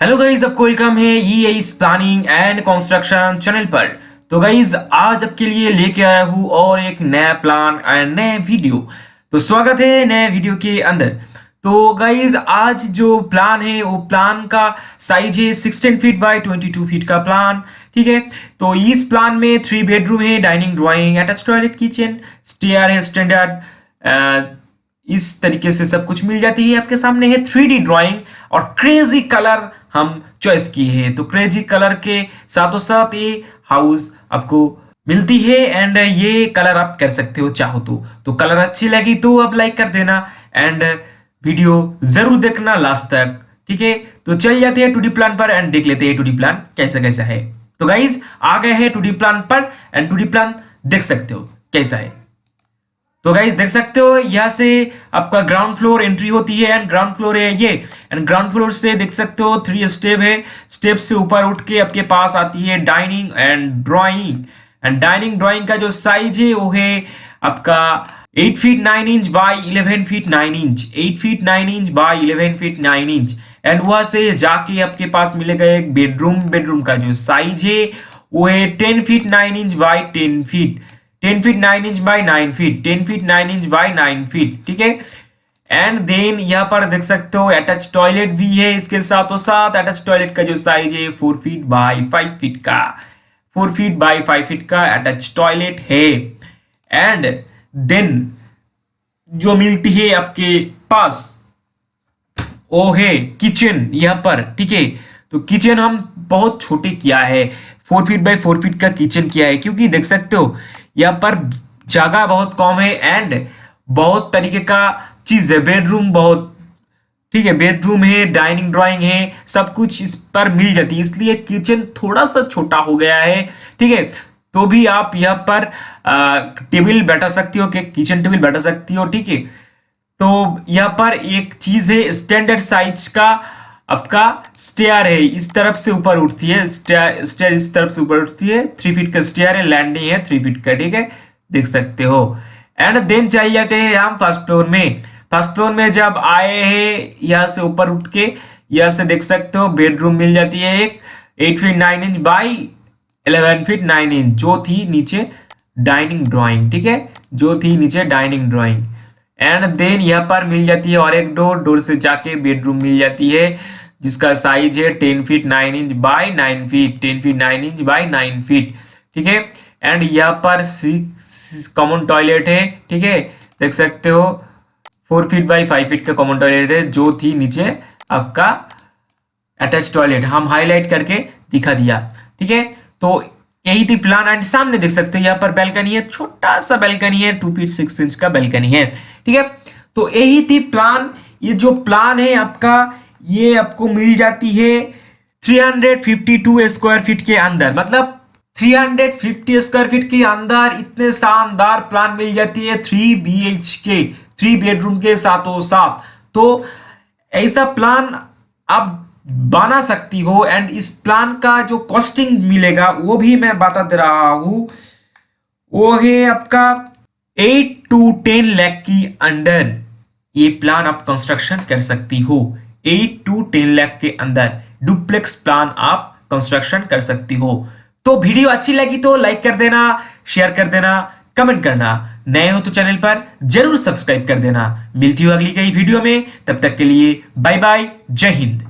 Hello guys, आपको welcome है ES planning and construction channel पर। तो गाइज आज आपके लिए लेके आया हूँ और एक नया प्लान एंड नए वीडियो। तो स्वागत है नए वीडियो के अंदर। तो गाइज आज जो प्लान है वो प्लान का साइज है 16 फीट बाय 22 फीट का प्लान। ठीक है, तो इस प्लान में 3 बेडरूम है, dining drawing, attach toilet, kitchen, stair है स्टैंडर्ड। इस तरीके से सब कुछ मिल जाती है। आपके सामने है 3D ड्राइंग और क्रेजी कलर हम चॉइस किए हैं। तो क्रेजी कलर के साथों साथ ये हाउस आपको मिलती है एंड ये कलर आप कर सकते हो चाहो तो कलर अच्छी लगी तो आप लाइक कर देना एंड वीडियो जरूर देखना लास्ट तक। ठीक है, तो चल जाते हैं 2D प्लान पर एंड देख लेते हैं 2D प्लान कैसा कैसा है। तो गाइज आ गए हैं 2D प्लान पर एंड 2D प्लान देख सकते हो कैसा है। तो गाइस देख सकते हो यहाँ से आपका ग्राउंड फ्लोर एंट्री होती है एंड ग्राउंड फ्लोर है ये। एंड ग्राउंड फ्लोर से देख सकते हो 3 स्टेप है। स्टेप से ऊपर उठ के आपके पास आती है dining and drawing. And dining drawing का जो साइज है वो है आपका 8 feet 9 inch by 11 feet 9 inch, 8 feet 9 inch by 11 feet 9 inch. And वहां से जाके आपके पास मिलेगा एक बेडरूम। बेडरूम का जो साइज है वो है 10 feet 9 inch by 10 feet, 10 feet 9 inch by 9 feet, 10 feet 9 inch by 9 feet. ठीक है, एंड देन यहाँ पर देख सकते हो अटैच टॉयलेट भी है। इसके साथों साथ अटैच टॉयलेट का जो साइज है 4 फीट बाय 5 फीट का, 4 फीट बाय 5 फीट का अटैच टॉयलेट है। एंड देन जो मिलती है आपके पास वो है किचन यहाँ पर। ठीक है, तो किचन हम बहुत छोटे किया है, 4 फीट बाय 4 फीट का किचन किया है क्योंकि देख सकते हो यहाँ पर जगह बहुत कम है एंड बहुत तरीके का चीज है। बेडरूम बहुत, ठीक है, बेडरूम है, डाइनिंग ड्राइंग है, सब कुछ इस पर मिल जाती है, इसलिए किचन थोड़ा सा छोटा हो गया है। ठीक है, तो भी आप यहाँ पर टेबल बैठा सकती हो, किचन टेबल बैठा सकती हो। ठीक है, तो यहाँ पर एक चीज है स्टैंडर्ड साइज का आपका स्टेयर है, इस तरफ से ऊपर उठती है, स्टेयर इस तरफ से ऊपर उठती है। 3 फीट का स्टेयर है, लैंडिंग है 3 फीट का। ठीक है, देख सकते हो। एंड देन चले जाते हैं हम फर्स्ट फ्लोर में। फर्स्ट फ्लोर में जब आए हैं यहाँ से ऊपर उठ के, यहाँ से देख सकते हो बेडरूम मिल जाती है एक 8 feet 9 inch by 11 feet 9 inch, जो थी नीचे डाइनिंग ड्राइंग। ठीक है, जो थी नीचे डाइनिंग ड्राइंग। एंड देन यहाँ पर मिल जाती है और एक डोर, डोर से जाके बेडरूम मिल जाती है जिसका साइज है 10 feet 9 inch by 9 feet, 10 feet 9 inch by 9 feet. ठीक है, एंड यहाँ पर कॉमन टॉयलेट है। ठीक है, देख सकते हो 4 फीट बाय 5 फीट का कॉमन टॉयलेट है, जो थी नीचे आपका अटैच टॉयलेट हम हाईलाइट करके दिखा दिया। ठीक है, तो यही थी प्लान। एंड सामने देख सकते हो यहाँ पर बैल्कनी है, छोटा सा बैल्कनी है, 2 फीट 6 इंच का बैल्कनी है। ठीक है, तो यही थी प्लान। ये जो प्लान है आपका, ये आपको मिल जाती है 352 स्क्वायर फीट के अंदर। मतलब 350 स्क्वायर फीट के अंदर इतने शानदार प्लान मिल जाती है 3 BHK, 3 बेडरूम के साथों साथ। तो ऐसा प्लान आप बना सकती हो एंड इस प्लान का जो कॉस्टिंग मिलेगा वो भी मैं बता दे रहा हूं, वो है आपका 8 to 10 लाख की अंडर ये प्लान आप कंस्ट्रक्शन कर सकती हो। 8 to 10 लाख के अंदर डुप्लेक्स प्लान आप कंस्ट्रक्शन कर सकती हो। तो वीडियो अच्छी लगी तो लाइक कर देना, शेयर कर देना, कमेंट करना। नए हो तो चैनल पर जरूर सब्सक्राइब कर देना। मिलती हूँ अगली कई वीडियो में, तब तक के लिए बाय बाय, जय हिंद।